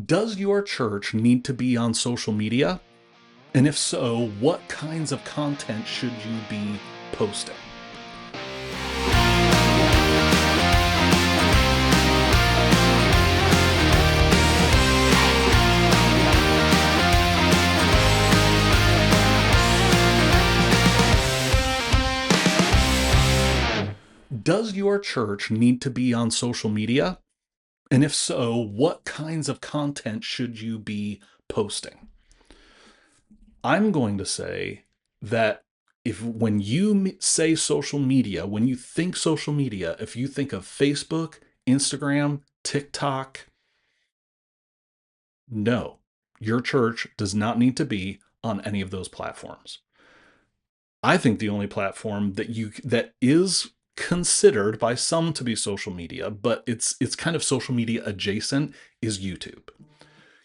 Does your church need to be on social media? And if so, what kinds of content should you be posting? Does your church need to be on social media? And if so, what kinds of content should you be posting? I'm going to say that if when you say social media, when you think social media, if you think of Facebook, Instagram, TikTok, no, your church does not need to be on any of those platforms. I think the only platform that is considered by some to be social media, but it's kind of social media adjacent, is YouTube.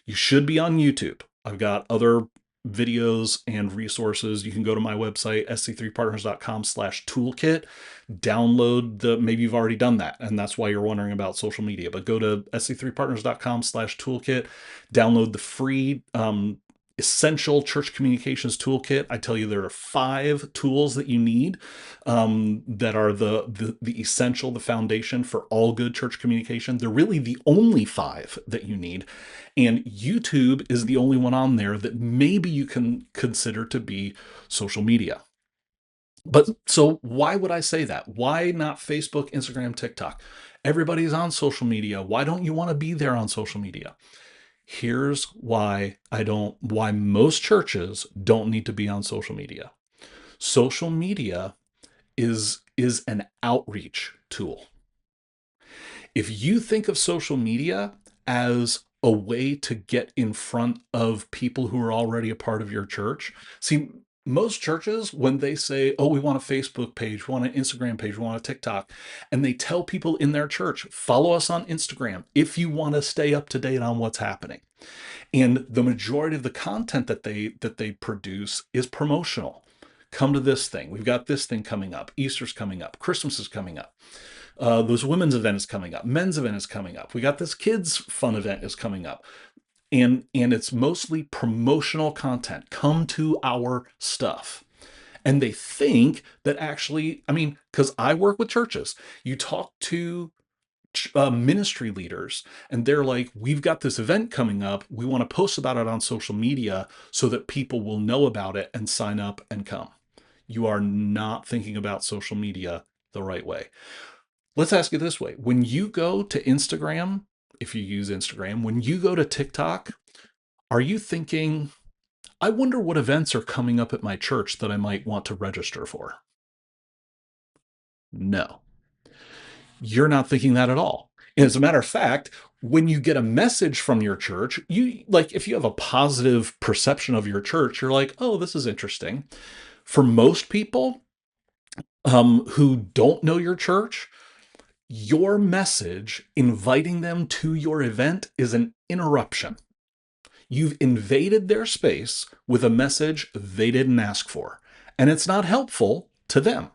You should be on YouTube. I've got other videos and resources. You can go to my website, sc3partners.com/toolkit, download maybe you've already done that, and that's why you're wondering about social media, but go to sc3partners.com/toolkit, download the free essential church communications toolkit. I tell you, there are 5 tools that you need that are the essential, the foundation for all good church communication. They're really the only 5 that you need. And YouTube is the only one on there that maybe you can consider to be social media. But so why would I say that? Why not Facebook, Instagram, TikTok? Everybody's on social media. Why don't you want to be there on social media? Here's why most churches don't need to be on social media. Social media is an outreach tool. If you think of social media as a way to get in front of people who are already a part of your church, see, most churches, when they say, oh, we want a Facebook page, we want an Instagram page, we want a TikTok, and they tell people in their church, follow us on Instagram if you want to stay up to date on what's happening. And the majority of the content that they produce is promotional. Come to this thing. We've got this thing coming up. Easter's coming up. Christmas is coming up. This women's event is coming up. Men's event is coming up. We got this kids fun event is coming up. And it's mostly promotional content. Come to our stuff. And they think that actually, I mean, because I work with churches, you talk to ministry leaders and they're like, we've got this event coming up, we want to post about it on social media so that people will know about it and sign up and come. You are not thinking about social media the right way. Let's ask it this way. When you go to Instagram, if you use Instagram, when you go to TikTok, are you thinking, I wonder what events are coming up at my church that I might want to register for? No, you're not thinking that at all. And as a matter of fact, when you get a message from your church, you like, if you have a positive perception of your church, you're like, oh, this is interesting. For most people who don't know your church, your message inviting them to your event is an interruption. You've invaded their space with a message they didn't ask for, and it's not helpful to them.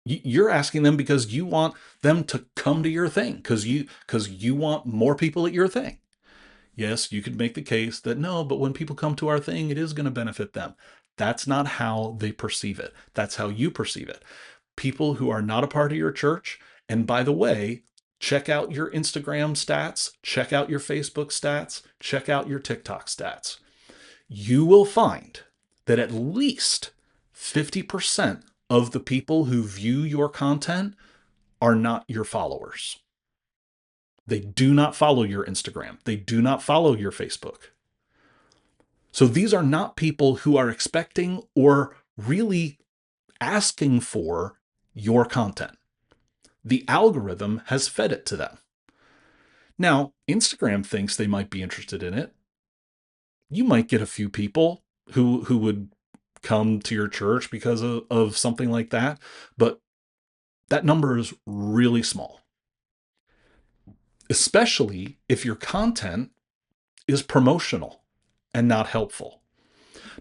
You're asking them because you want them to come to your thing, because you want more people at your thing. Yes, you could make the case that no, but when people come to our thing, it is going to benefit them. That's not how they perceive it. That's how you perceive it. People who are not a part of your church, and by the way, check out your Instagram stats, check out your Facebook stats, check out your TikTok stats. You will find that at least 50% of the people who view your content are not your followers. They do not follow your Instagram. They do not follow your Facebook. So these are not people who are expecting or really asking for your content. The algorithm has fed it to them. Now, Instagram thinks they might be interested in it. You might get a few people who would come to your church because of something like that, but that number is really small, especially if your content is promotional and not helpful.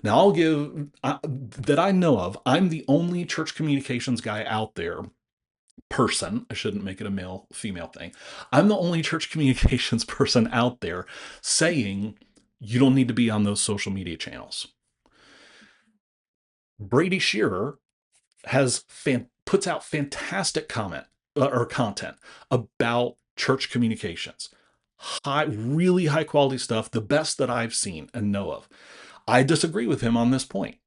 Now, I'll give that I know of, I'm the only church communications guy out there person, I shouldn't make it a male female thing. I'm the only church communications person out there saying you don't need to be on those social media channels. Brady Shearer puts out fantastic comment or content about church communications. Really high quality stuff, the best that I've seen and know of. I disagree with him on this point.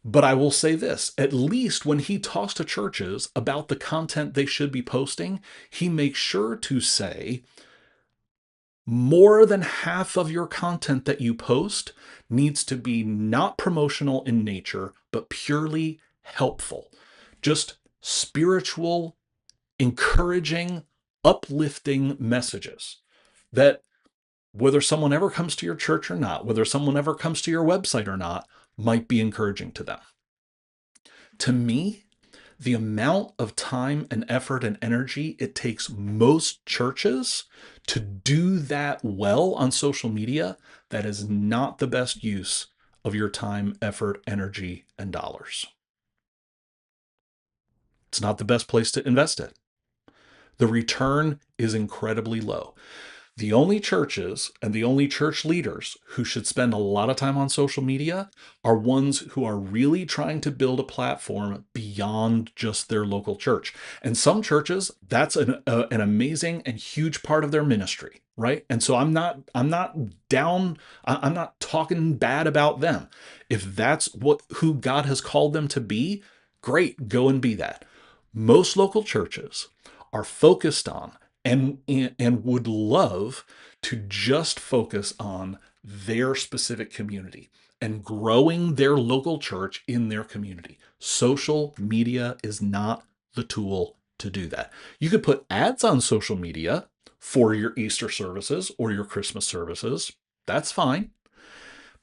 But I will say this, at least when he talks to churches about the content they should be posting, he makes sure to say more than half of your content that you post needs to be not promotional in nature, but purely helpful. Just spiritual, encouraging, uplifting messages that whether someone ever comes to your church or not, whether someone ever comes to your website or not, might be encouraging to them. To me, the amount of time and effort and energy it takes most churches to do that well on social media, that is not the best use of your time, effort, energy, and dollars. It's not the best place to invest it. The return is incredibly low. The only churches and the only church leaders who should spend a lot of time on social media are ones who are really trying to build a platform beyond just their local church. And some churches, that's an amazing and huge part of their ministry, right? And so I'm not talking bad about them. If that's who God has called them to be, great, go and be that. Most local churches are focused on and would love to just focus on their specific community and growing their local church in their community. Social media is not the tool to do that. You could put ads on social media for your Easter services or your Christmas services. That's fine.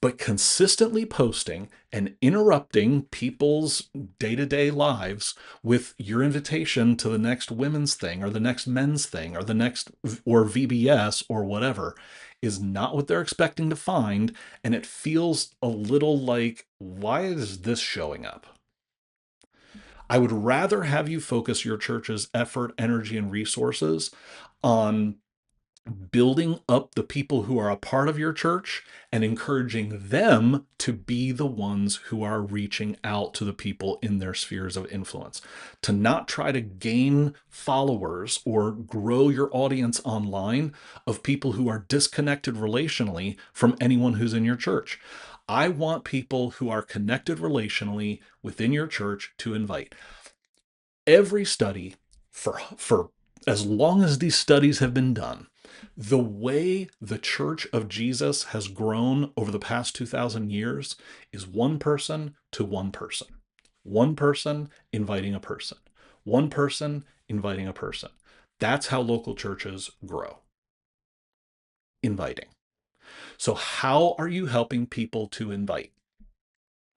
But consistently posting and interrupting people's day to day lives with your invitation to the next women's thing or the next men's thing or the next or VBS or whatever is not what they're expecting to find. And it feels a little like, why is this showing up? I would rather have you focus your church's effort, energy, and resources on building up the people who are a part of your church and encouraging them to be the ones who are reaching out to the people in their spheres of influence. To not try to gain followers or grow your audience online of people who are disconnected relationally from anyone who's in your church. I want people who are connected relationally within your church to invite. Every study for as long as these studies have been done, the way the Church of Jesus has grown over the past 2,000 years is one person to one person. One person inviting a person. One person inviting a person. That's how local churches grow. Inviting. So, how are you helping people to invite?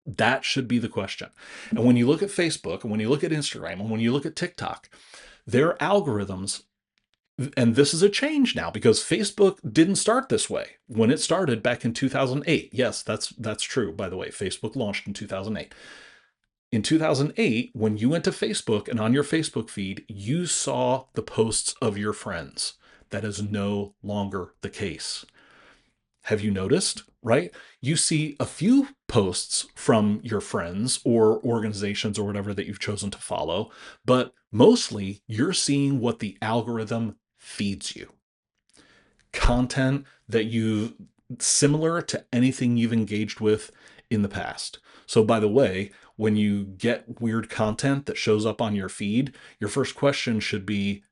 That should be the question. And when you look at Facebook and when you look at Instagram and when you look at TikTok, their algorithms, and this is a change now because Facebook didn't start this way when it started back in 2008. Yes, that's true, by the way. Facebook launched in 2008. In 2008, when you went to Facebook and on your Facebook feed, you saw the posts of your friends. That is no longer the case. Have you noticed, right? You see a few posts from your friends or organizations or whatever that you've chosen to follow, but mostly you're seeing what the algorithm feeds you. Content that you similar to anything you've engaged with in the past. So by the way, when you get weird content that shows up on your feed, your first question should be,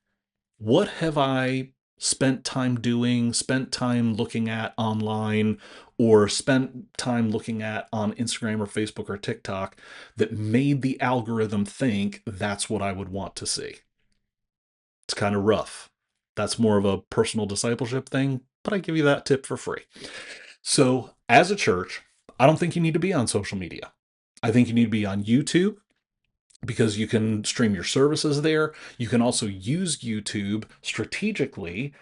what have I spent time doing, spent time looking at online, or spent time looking at on Instagram or Facebook or TikTok that made the algorithm think that's what I would want to see? It's kind of rough. That's more of a personal discipleship thing, but I give you that tip for free. So, as a church, I don't think you need to be on social media. I think you need to be on YouTube because you can stream your services there. You can also use YouTube strategically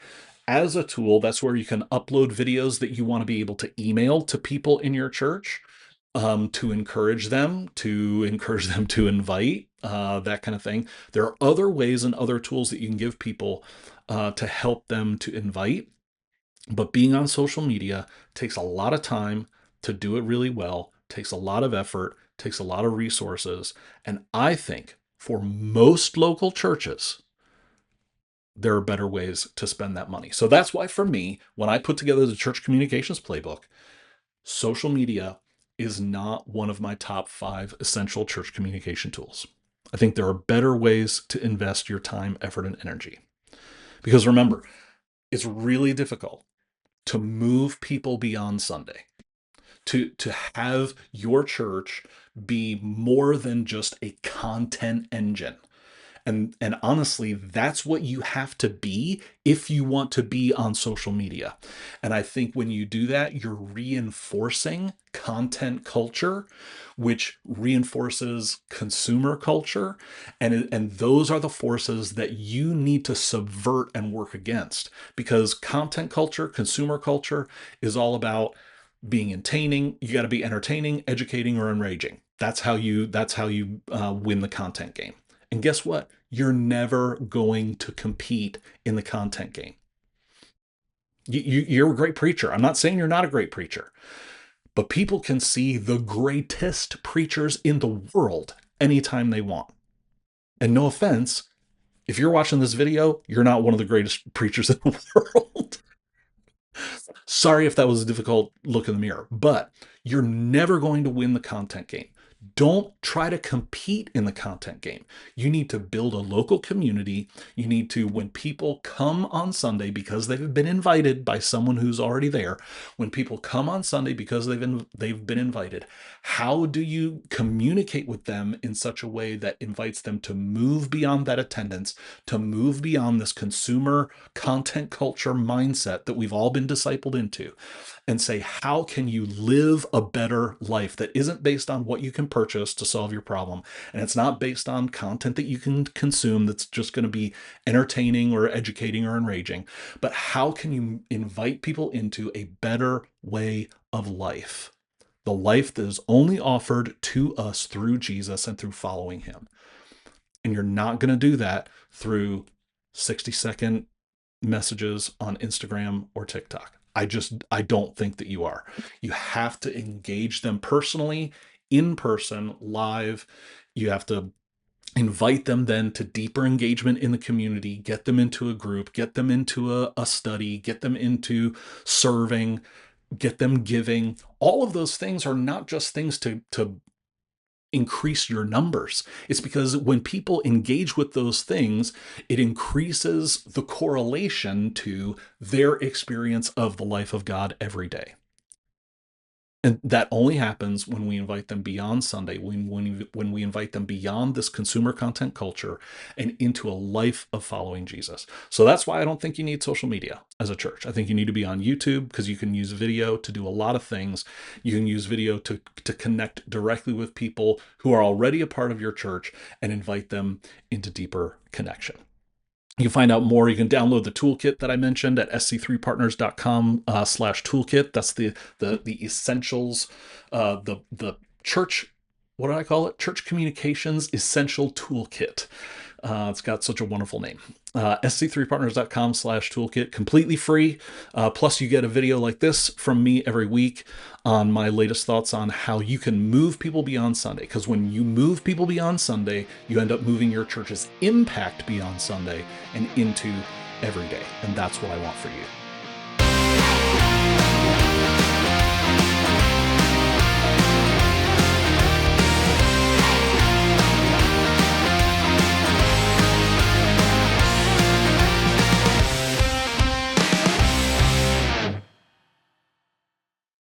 as a tool. That's where you can upload videos that you want to be able to email to people in your church. to encourage them, to invite, that kind of thing. There are other ways and other tools that you can give people to help them to invite. But being on social media takes a lot of time to do it really well, takes a lot of effort, takes a lot of resources. And I think for most local churches, there are better ways to spend that money. So that's why, for me, when I put together the church communications playbook, social media is not one of my top 5 essential church communication tools. I think there are better ways to invest your time, effort, and energy. Because remember, it's really difficult to move people beyond Sunday, to have your church be more than just a content engine. And honestly, that's what you have to be if you want to be on social media. And I think when you do that, you're reinforcing content culture, which reinforces consumer culture. And those are the forces that you need to subvert and work against, because content culture, consumer culture is all about being entertaining. You got to be entertaining, educating, or enraging. That's how you win the content game. And guess what? You're never going to compete in the content game. You're a great preacher. I'm not saying you're not a great preacher, but people can see the greatest preachers in the world anytime they want. And no offense, if you're watching this video, you're not one of the greatest preachers in the world. Sorry if that was a difficult look in the mirror, but you're never going to win the content game. Don't try to compete in the content game. You need to build a local community. You need to, when people come on Sunday because they've been invited by someone who's already there, when people come on Sunday because they've been invited, how do you communicate with them in such a way that invites them to move beyond that attendance, to move beyond this consumer content culture mindset that we've all been discipled into, and say, how can you live a better life that isn't based on what you can purchase to solve your problem? And it's not based on content that you can consume that's just going to be entertaining or educating or enraging, but how can you invite people into a better way of life? The life that is only offered to us through Jesus and through following him. And you're not going to do that through 60-second messages on Instagram or TikTok. I don't think that you are. You have to engage them personally, in person, live. You have to invite them then to deeper engagement in the community, get them into a group, get them into a study, get them into serving, get them giving. All of those things are not just things to increase your numbers. It's because when people engage with those things, it increases the correlation to their experience of the life of God every day. And that only happens when we invite them beyond Sunday, when we invite them beyond this consumer content culture and into a life of following Jesus. So that's why I don't think you need social media as a church. I think you need to be on YouTube, because you can use video to do a lot of things. You can use video to connect directly with people who are already a part of your church and invite them into deeper connection. You can find out more. You can download the toolkit that I mentioned at sc3partners.com/toolkit. That's the essentials, the church. What do I call it? Church Communications Essential Toolkit. It's got such a wonderful name. sc3partners.com/toolkit, completely free. Plus, you get a video like this from me every week on my latest thoughts on how you can move people beyond Sunday. Because when you move people beyond Sunday, you end up moving your church's impact beyond Sunday and into every day. And that's what I want for you.